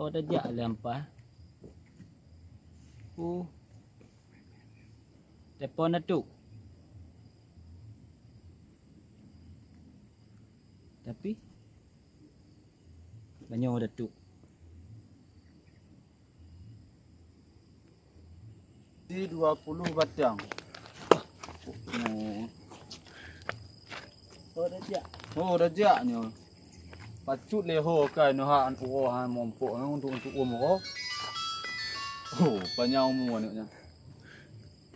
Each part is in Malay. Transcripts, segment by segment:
Oh, dah jak lempas. Telefon datuk. Tapi banyak datuk. Di 20 batang. Oh, dah jak. Oh, dah jaknya. Pacut leho kan ha an uo ha mompok untuk umur. Oh, panjang umur ni.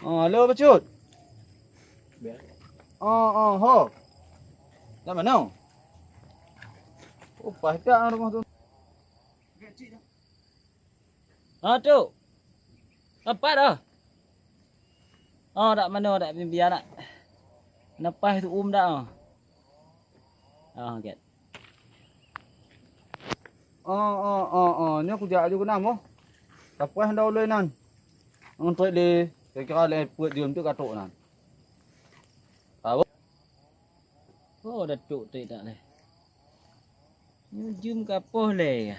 Halo pacut. Ho. Dah mana? Oh, pasal rumah tu. Tu. Apa dah? Oh, dak mana dak biar dak. Lepas tu dak. Get. Ni aku jak juga nama. Tapah dah ulai nan. Untuk le, kira le puat dia untuk katok nan. Oh, datuk tu tak leh. Ni jum kapoh leh.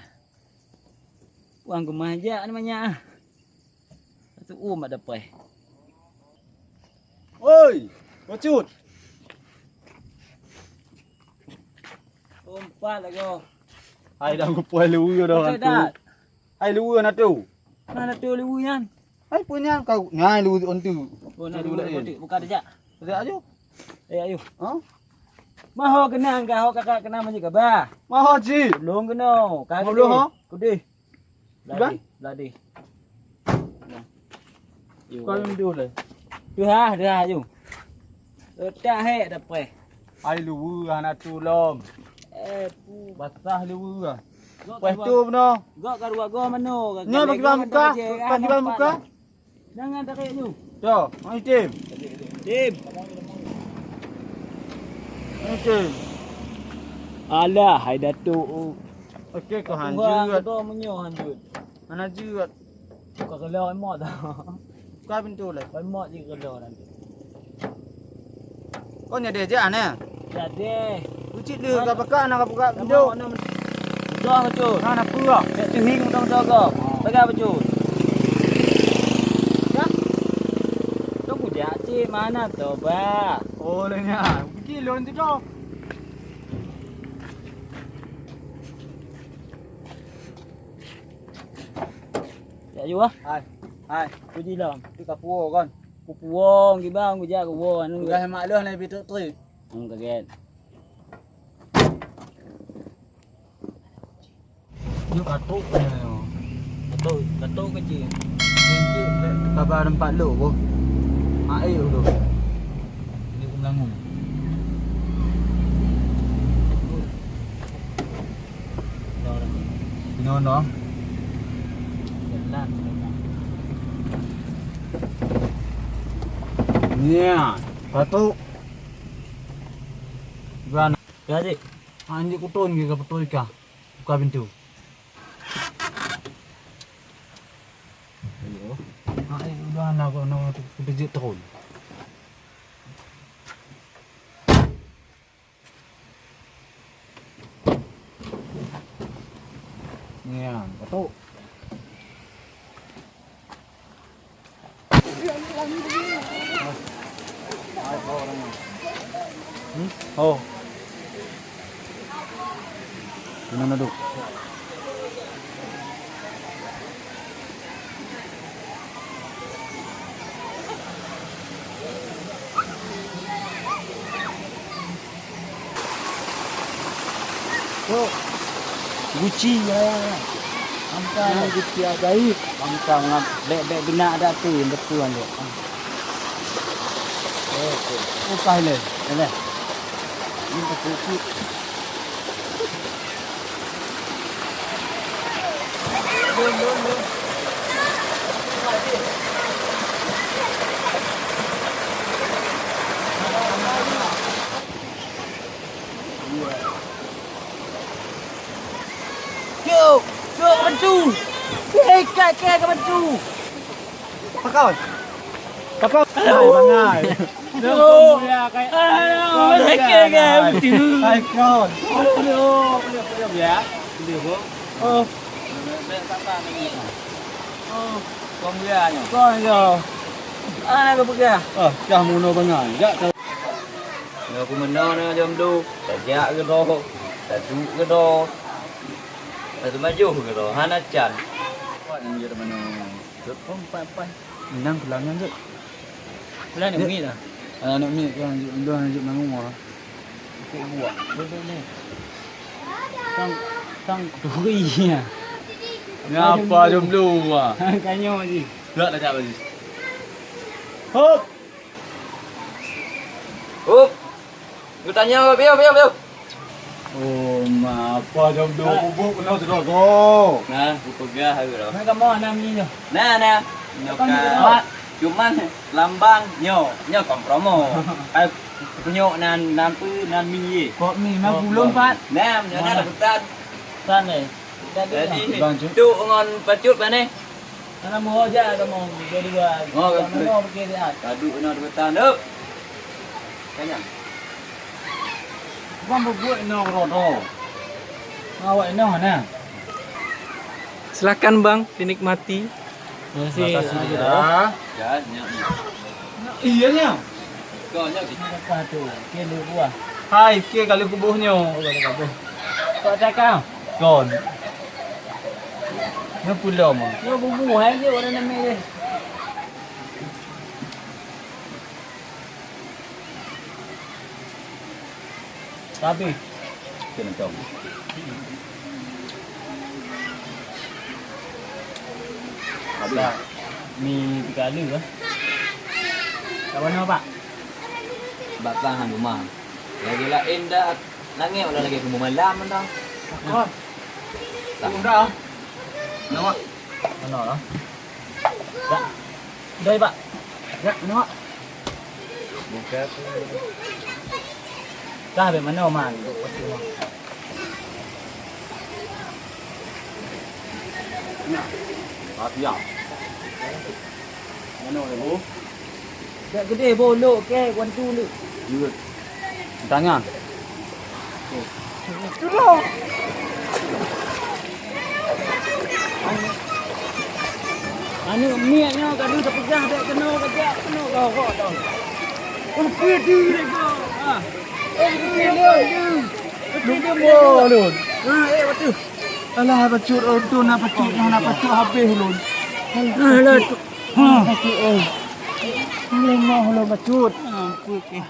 Puang gemajak namanya. Tu ada peh. Oi, pacut. Umpat lagu. Hai dah aku puai lu dah kan tu. Hai lu na tu. Mana tu liu yan? Hai punya kau ngai lu on tu. Oh, nak dulu buka dah jak. Dah ayo. Ayo. Ha? Maho kenang ka ho kakak kenang maju ka ba? Maho ji. Belum kena. Ka belum ha? Kudih. Belum? Ladi. Kau yang dulu le. Tu ha, dah ayo. Tak he dah peh. Hai lu anak tu lom. Pu Basah lu ah. Peh tu benar. gak karua go mano. Ni bagi bang muka. Bagi bang muka. Jangan tak kayak tu. Jo, mai tim. Tim. Okey. Alah, hai datuk. Okey kau Gua hanjut. go menyo hanjut. Mana jut. Kau kalau emot dah. Kau pintu le. Emot je kalau nanti. Kau ni ada je ana. Jadi, Ucit dia kau pakai anak kau buka pintu. dah betul. Ana pura. Nek tu hing tong jaga. Pakai betul. Ya. Tunggu dia cik mana tu ba? Oh le nya. Pergi lon tu dah. Ya you ah. Hai. Ku ji lam. Tu ka puo kon. Ku puong ki bang ku ja ku wo anu. Dah mak leh le bitu tri. Kaget. Ni katuk ni. Datuk kecil. Ni kabar tempat lu ko. Air tu. Ni aku melangung. Dah No. jalan. Ni katuk. Gana. Ya cik. Anji kuton ke betul ka. Buka pintu. Ayo. Ai udah nak kita je terus. Ni betul. Oh. Mana duk? Oh. Gucci ya. Angka Gucci ajaib. Angka ngap bek bina ada tu yang betul ande. Okey. Upah le. Boleh. Ini betul. Lun. Cuk, bantu. Ke bantu. Apa kau? Apa? Bangai. Aduh, ya kayak. Ke bantu. Hai kau. Boleh ya. Boleh. Oh. Ben sampai ni. Oh, kau meriahnya. Kau je. Ah, kau pergi. Dah muno bangai. Jak kau. Nggak aku menang na jam tu. Tak ke doh. Tak tu ke doh. Tak tu maju ke doh. Hana chan. Kuat yang dia mana. Oh, pai. Minang pelanggan je. Pelan ni mungkin dah. Anak mi yang lanjut nang rumah. Ikut buat. Betul ni. Tang turi ya. Ngapa jam tu ah? Kanyo je. Tak dah jawab lagi. Hop. Up. Aku tanya biar. Oh, apa jam 2 bubuk kena sudah go. Nah, aku pegah aku dah. Mai kamu ana mi je. Nah. Nyoka. Cuman lambang nyo kompromo. Punya nan mi ye. Kok mi mang pulun pat. Nah, nyo na dapat. San ni. Jadi tu ngon pacut mana? Ana mo aja kamu dua. Oh, mau pergi dia. Kadu na dapat tu. Tanya. Kamu buat no rodo. Awak no na. Silakan Bang, dinikmati. Terima kasih Ya. Ya, nyo. Iya nya. Kau nyo. Apa tu? Kilo buah. Hai, ke kali kubuhnya. Kau cakap. Kon. Nó pulau mah. Yo bubu hai je orang nama dia. Tapi Kena tahu. ada mi 3 kali ke? Kat mana pak? Batang han rumah. Lagi lain dah nangis udah lagi ke malam dah. Kau. Tak dah. Nampak? Mana lah? Tak. Dah pak. Ya, mana? Buka tu. Dah be mana man? Hati ya. Mana ni bu? Dak gede bolok ke wan tu ni. Yut. Tanya. Tolong. Anu miaknya kadu terpegah dak kena kau dah. Oh, pedi dia kau. Ah. Pedi dia. Pedi dia lun. Betul. Alah pacut tu nak pacut habis lun. Alah tu. Pacut. Alah mau pacut. Okey.